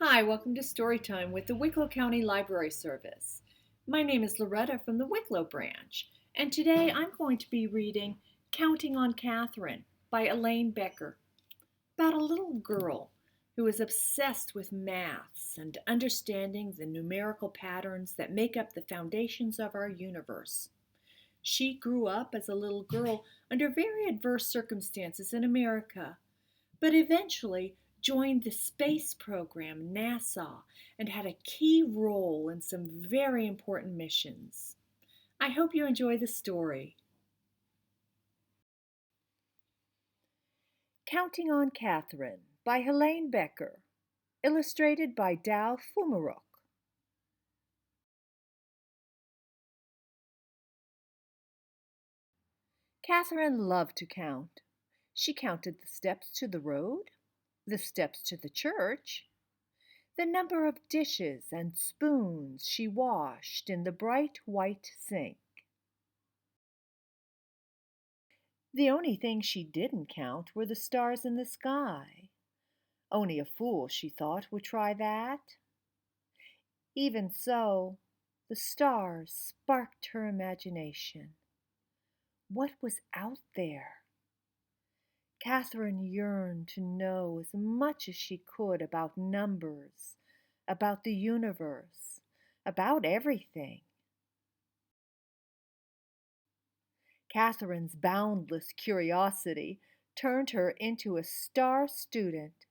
Hi, welcome to Storytime with the Wicklow County Library Service. My name is Loretta from the Wicklow branch, and today I'm going to be reading Counting on Katherine by Elaine Becker, about a little girl who is obsessed with maths and understanding the numerical patterns that make up the foundations of our universe. She grew up as a little girl under very adverse circumstances in America, but eventually joined the space program, NASA, and had a key role in some very important missions. I hope you enjoy the story. Counting on Katherine by Helene Becker, illustrated by Dal Fumaruk. Katherine loved to count. She counted the steps to the road, the steps to the church, the number of dishes and spoons she washed in the bright white sink. The only thing she didn't count were the stars in the sky. Only a fool, she thought, would try that. Even so, the stars sparked her imagination. What was out there? Katherine yearned to know as much as she could about numbers, about the universe, about everything. Katherine's boundless curiosity turned her into a star student.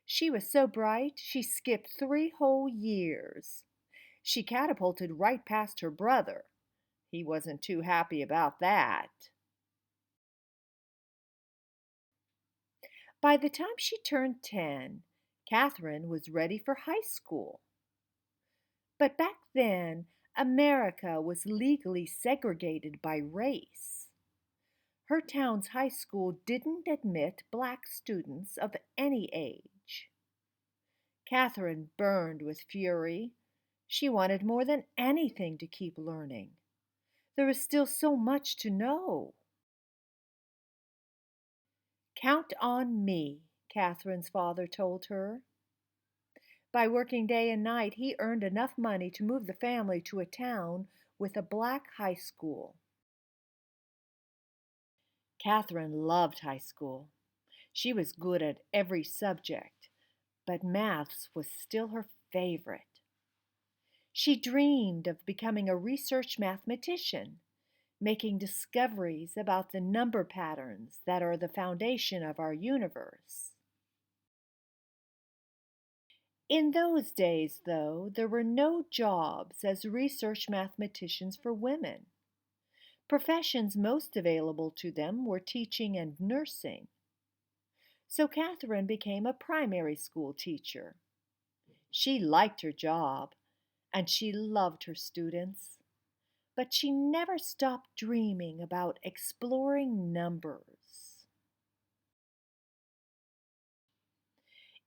She was so bright she skipped 3 whole years. She catapulted right past her brother. He wasn't too happy about that. By the time she turned 10, Katherine was ready for high school. But back then, America was legally segregated by race. Her town's high school didn't admit black students of any age. Katherine burned with fury. She wanted more than anything to keep learning. There was still so much to know. Count on me, Katherine's father told her. By working day and night, he earned enough money to move the family to a town with a black high school. Katherine loved high school. She was good at every subject, but maths was still her favorite. She dreamed of becoming a research mathematician, making discoveries about the number patterns that are the foundation of our universe. In those days, though, there were no jobs as research mathematicians for women. Professions most available to them were teaching and nursing. So Katherine became a primary school teacher. She liked her job, and she loved her students, but she never stopped dreaming about exploring numbers.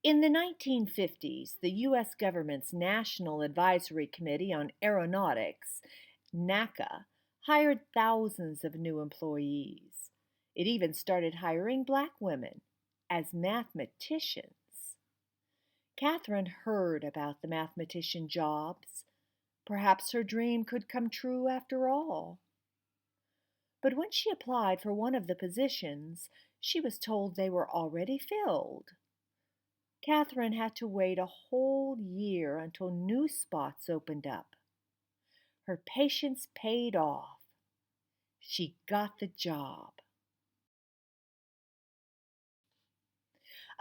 In the 1950s, the U.S. government's National Advisory Committee on Aeronautics, NACA, hired thousands of new employees. It even started hiring black women as mathematicians. Katherine heard about the mathematician jobs. Perhaps her dream could come true after all. But when she applied for one of the positions, she was told they were already filled. Katherine had to wait a whole year until new spots opened up. Her patience paid off. She got the job.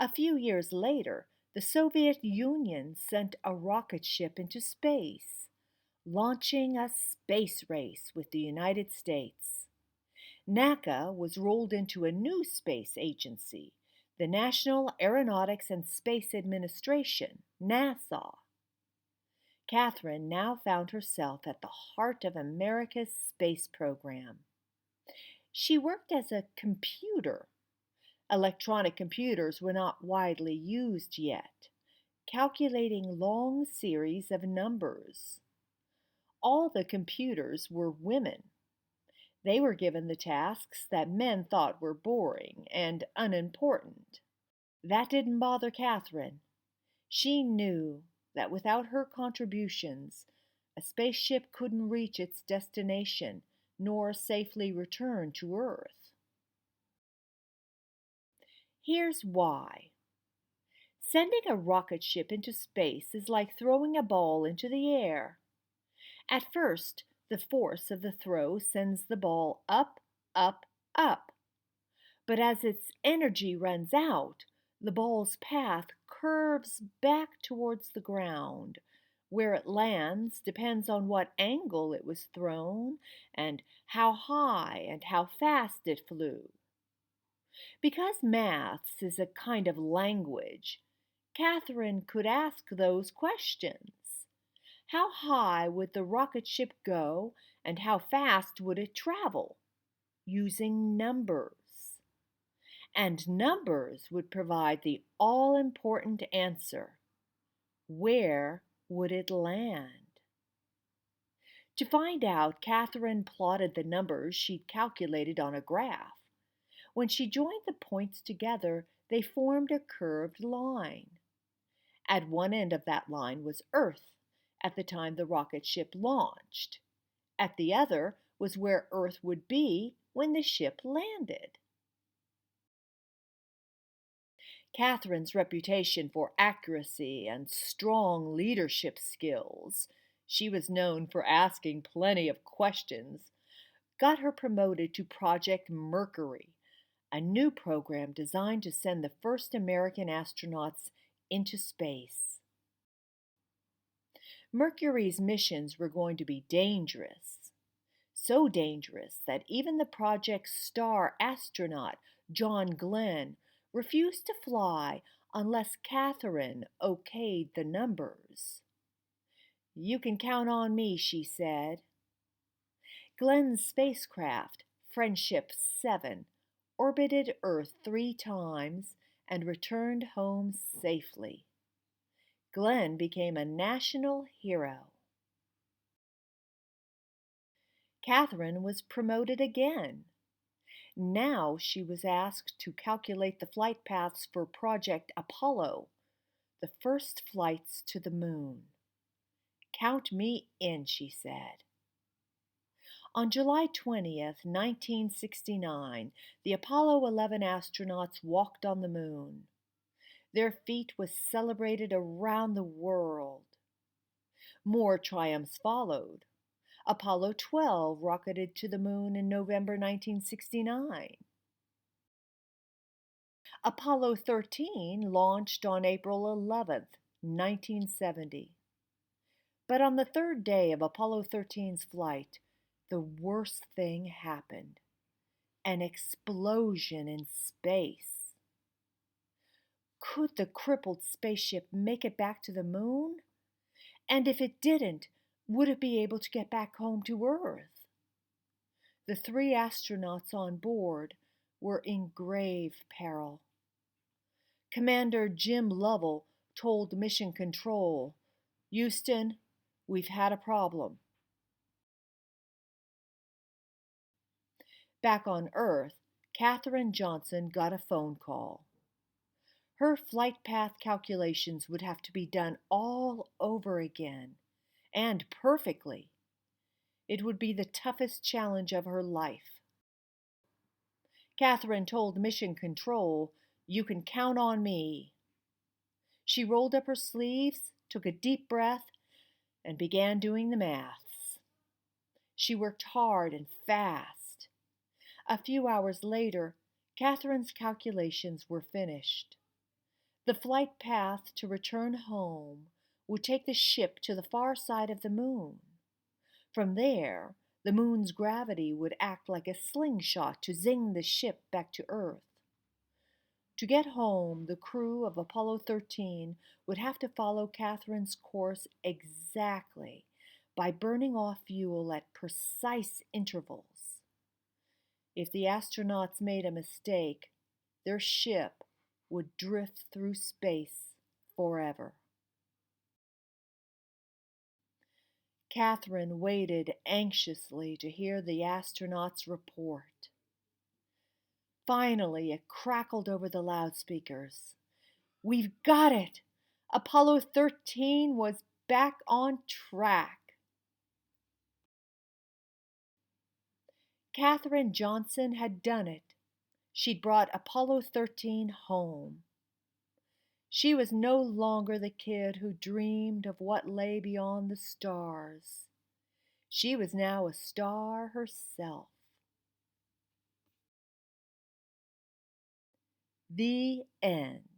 A few years later, the Soviet Union sent a rocket ship into space, launching a space race with the United States. NACA was rolled into a new space agency, the National Aeronautics and Space Administration, NASA. Katherine now found herself at the heart of America's space program. She worked as a computer. Electronic computers were not widely used yet, calculating long series of numbers. All the computers were women. They were given the tasks that men thought were boring and unimportant. That didn't bother Katherine. She knew that without her contributions, a spaceship couldn't reach its destination nor safely return to Earth. Here's why. Sending a rocket ship into space is like throwing a ball into the air. At first, the force of the throw sends the ball up, up, up. But as its energy runs out, the ball's path curves back towards the ground. Where it lands depends on what angle it was thrown and how high and how fast it flew. Because maths is a kind of language, Katherine could ask those questions. How high would the rocket ship go and how fast would it travel? Using numbers. And numbers would provide the all-important answer. Where would it land? To find out, Katherine plotted the numbers she'd calculated on a graph. When she joined the points together, they formed a curved line. At one end of that line was Earth at the time the rocket ship launched. At the other was where Earth would be when the ship landed. Katherine's reputation for accuracy and strong leadership skills — she was known for asking plenty of questions — got her promoted to Project Mercury, a new program designed to send the first American astronauts into space. Mercury's missions were going to be dangerous, so dangerous that even the project's star astronaut, John Glenn, refused to fly unless Katherine okayed the numbers. "You can count on me," she said. Glenn's spacecraft, Friendship 7, orbited Earth 3 times and returned home safely. Glenn became a national hero. Katherine was promoted again. Now she was asked to calculate the flight paths for Project Apollo, the first flights to the moon. "Count me in," she said. On July 20th, 1969, the Apollo 11 astronauts walked on the moon. Their feat was celebrated around the world. More triumphs followed. Apollo 12 rocketed to the moon in November 1969. Apollo 13 launched on April 11, 1970. But on the third day of Apollo 13's flight, the worst thing happened: an explosion in space. Could the crippled spaceship make it back to the moon? And if it didn't, would it be able to get back home to Earth? The 3 astronauts on board were in grave peril. Commander Jim Lovell told Mission Control, "Houston, we've had a problem." Back on Earth, Katherine Johnson got a phone call. Her flight path calculations would have to be done all over again, and perfectly. It would be the toughest challenge of her life. Katherine told Mission Control, "You can count on me." She rolled up her sleeves, took a deep breath, and began doing the maths. She worked hard and fast. A few hours later, Katherine's calculations were finished. The flight path to return home would take the ship to the far side of the moon. From there, the moon's gravity would act like a slingshot to zing the ship back to Earth. To get home, the crew of Apollo 13 would have to follow Katherine's course exactly by burning off fuel at precise intervals. If the astronauts made a mistake, their ship would drift through space forever. Katherine waited anxiously to hear the astronauts' report. Finally, it crackled over the loudspeakers. "We've got it! Apollo 13 was back on track. Katherine Johnson had done it. She'd brought Apollo 13 home. She was no longer the kid who dreamed of what lay beyond the stars. She was now a star herself. The end.